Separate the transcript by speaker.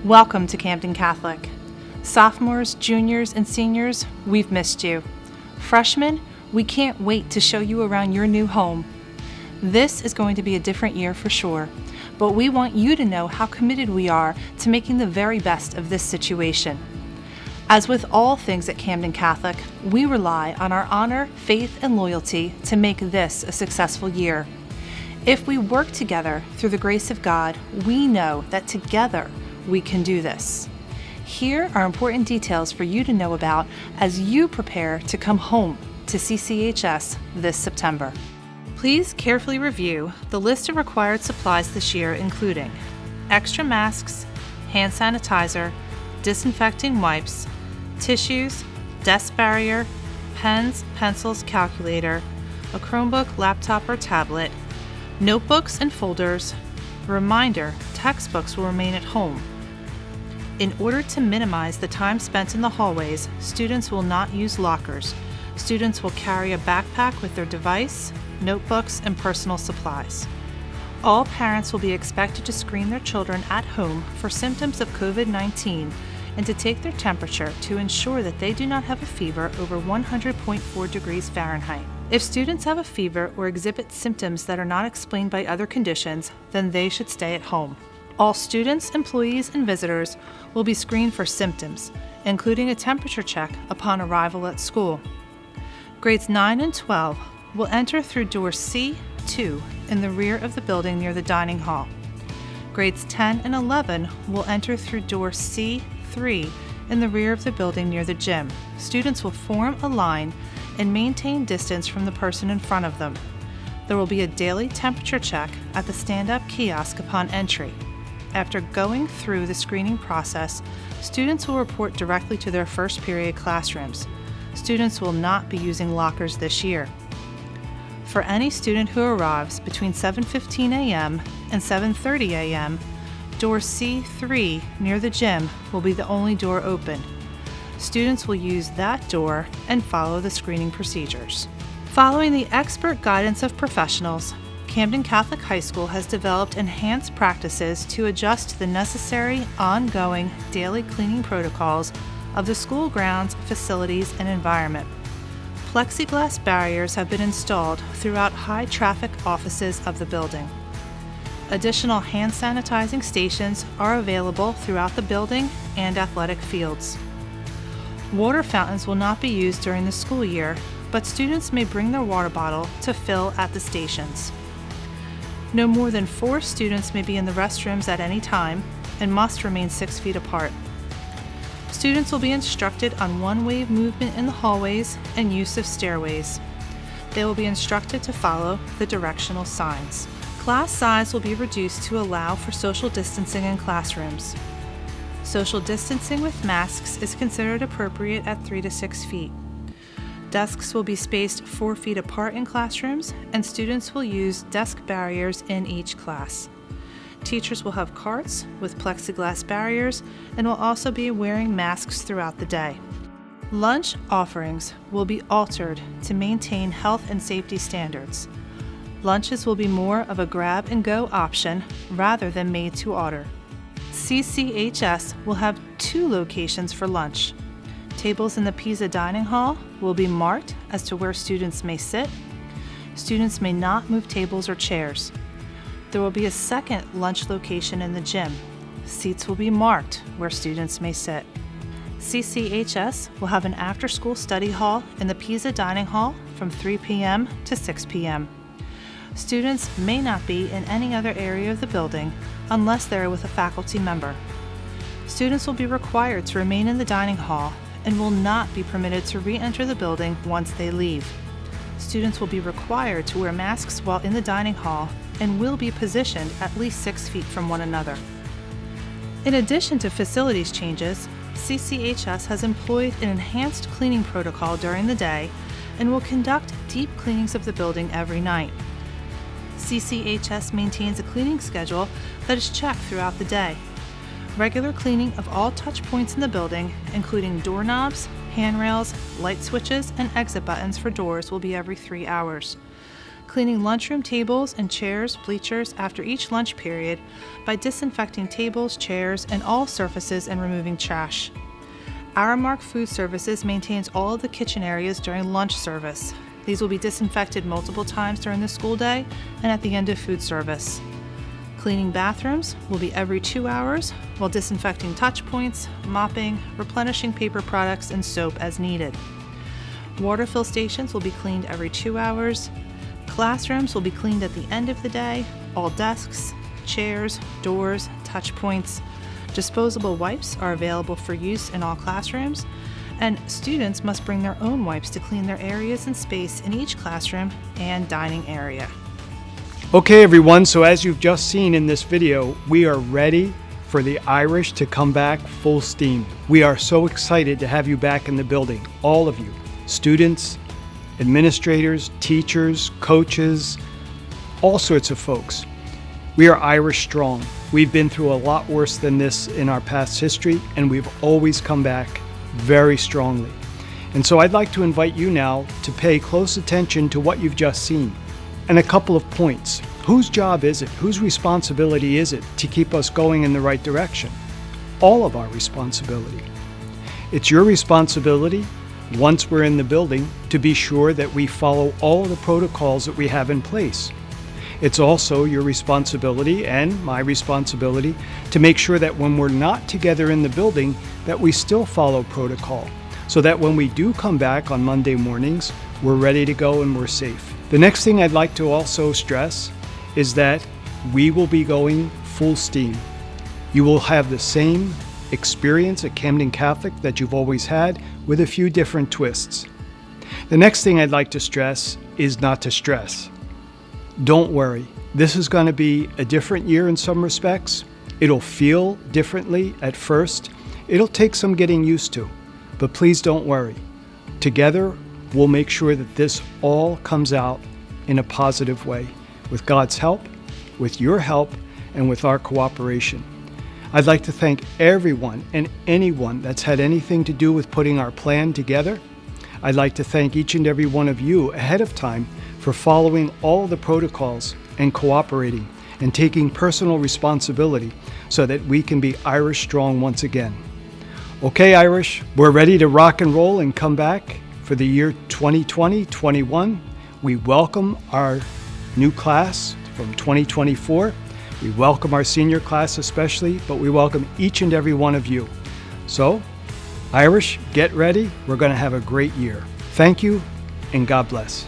Speaker 1: Welcome to Camden Catholic. Sophomores, juniors, and seniors, we've missed you. Freshmen, we can't wait to show you around your new home. This is going to be a different year for sure, but we want you to know how committed we are to making the very best of this situation. As with all things at Camden Catholic, we rely on our honor, faith, and loyalty to make this a successful year. If we work together through the grace of God, we know that together we can do this. Here are important details for you to know about as you prepare to come home to CCHS this September. Please carefully review the list of required supplies this year, including extra masks, hand sanitizer, disinfecting wipes, tissues, desk barrier, pens, pencils, calculator, a Chromebook, laptop, or tablet, notebooks and folders. Reminder, textbooks will remain at home. In order to minimize the time spent in the hallways, students will not use lockers. Students will carry a backpack with their device, notebooks, and personal supplies. All parents will be expected to screen their children at home for symptoms of COVID-19 and to take their temperature to ensure that they do not have a fever over 100.4 degrees Fahrenheit. If students have a fever or exhibit symptoms that are not explained by other conditions, then they should stay at home. All students, employees, and visitors will be screened for symptoms, including a temperature check upon arrival at school. Grades 9 and 12 will enter through door C2 in the rear of the building near the dining hall. Grades 10 and 11 will enter through door C3 in the rear of the building near the gym. Students will form a line and maintain distance from the person in front of them. There will be a daily temperature check at the stand-up kiosk upon entry. After going through the screening process, students will report directly to their first period classrooms. Students will not be using lockers this year. For any student who arrives between 7:15 a.m. and 7:30 a.m., door C3 near the gym will be the only door open. Students will use that door and follow the screening procedures. Following the expert guidance of professionals, Camden Catholic High School has developed enhanced practices to adjust to the necessary, ongoing, daily cleaning protocols of the school grounds, facilities, and environment. Plexiglass barriers have been installed throughout high-traffic offices of the building. Additional hand sanitizing stations are available throughout the building and athletic fields. Water fountains will not be used during the school year, but students may bring their water bottle to fill at the stations. No more than 4 students may be in the restrooms at any time and must remain 6 feet apart. Students will be instructed on one-way movement in the hallways and use of stairways. They will be instructed to follow the directional signs. Class size will be reduced to allow for social distancing in classrooms. Social distancing with masks is considered appropriate at 3 to 6 feet. Desks will be spaced 4 feet apart in classrooms, and students will use desk barriers in each class. Teachers will have carts with plexiglass barriers and will also be wearing masks throughout the day. Lunch offerings will be altered to maintain health and safety standards. Lunches will be more of a grab-and-go option rather than made to order. CCHS will have 2 locations for lunch. Tables in the Pisa Dining Hall will be marked as to where students may sit. Students may not move tables or chairs. There will be a second lunch location in the gym. Seats will be marked where students may sit. CCHS will have an after-school study hall in the Pisa Dining Hall from 3 p.m. to 6 p.m. Students may not be in any other area of the building unless they are with a faculty member. Students will be required to remain in the dining hall and will not be permitted to re-enter the building once they leave. Students will be required to wear masks while in the dining hall and will be positioned at least 6 feet from one another. In addition to facilities changes, CCHS has employed an enhanced cleaning protocol during the day and will conduct deep cleanings of the building every night. CCHS maintains a cleaning schedule that is checked throughout the day. Regular cleaning of all touch points in the building, including doorknobs, handrails, light switches, and exit buttons for doors, will be every 3 hours. cleaning lunchroom tables and chairs, bleachers after each lunch period by disinfecting tables, chairs, and all surfaces and removing trash. Aramark Food Services maintains all of the kitchen areas during lunch service. These will be disinfected multiple times during the school day and at the end of food service. Cleaning bathrooms will be every 2 hours, while disinfecting touch points, mopping, replenishing paper products, and soap as needed. Water fill stations will be cleaned every 2 hours. Classrooms will be cleaned at the end of the day. All desks, chairs, doors, touch points. Disposable wipes are available for use in all classrooms, and students must bring their own wipes to clean their areas and space in each classroom and dining area.
Speaker 2: Okay everyone, so as you've just seen in this video, we are ready for the Irish to come back full steam. We are so excited to have you back in the building, all of you, students, administrators, teachers, coaches, all sorts of folks. We are Irish strong. We've been through a lot worse than this in our past history, and we've always come back very strongly. And so I'd like to invite you now to pay close attention to what you've just seen. And a couple of points. Whose job is it? Whose responsibility is it to keep us going in the right direction? All of our responsibility. It's your responsibility, once we're in the building, to be sure that we follow all of the protocols that we have in place. It's also your responsibility and my responsibility to make sure that when we're not together in the building, that we still follow protocol, so that when we do come back on Monday mornings, we're ready to go and we're safe. The next thing I'd like to also stress is that we will be going full steam. You will have the same experience at Camden Catholic that you've always had, with a few different twists. The next thing I'd like to stress is not to stress. Don't worry, this is going to be a different year in some respects. It'll feel differently at first. It'll take some getting used to, but please don't worry. Together, we'll make sure that this all comes out in a positive way, with God's help, with your help, and with our cooperation. I'd like to thank everyone and anyone that's had anything to do with putting our plan together. I'd like to thank each and every one of you ahead of time for following all the protocols and cooperating and taking personal responsibility so that we can be Irish strong once again. Okay, Irish, we're ready to rock and roll and come back for the year 2020-21. We welcome our new class from 2024. We welcome our senior class especially, but we welcome each and every one of you. So, Irish, get ready. We're going to have a great year. Thank you, and God bless.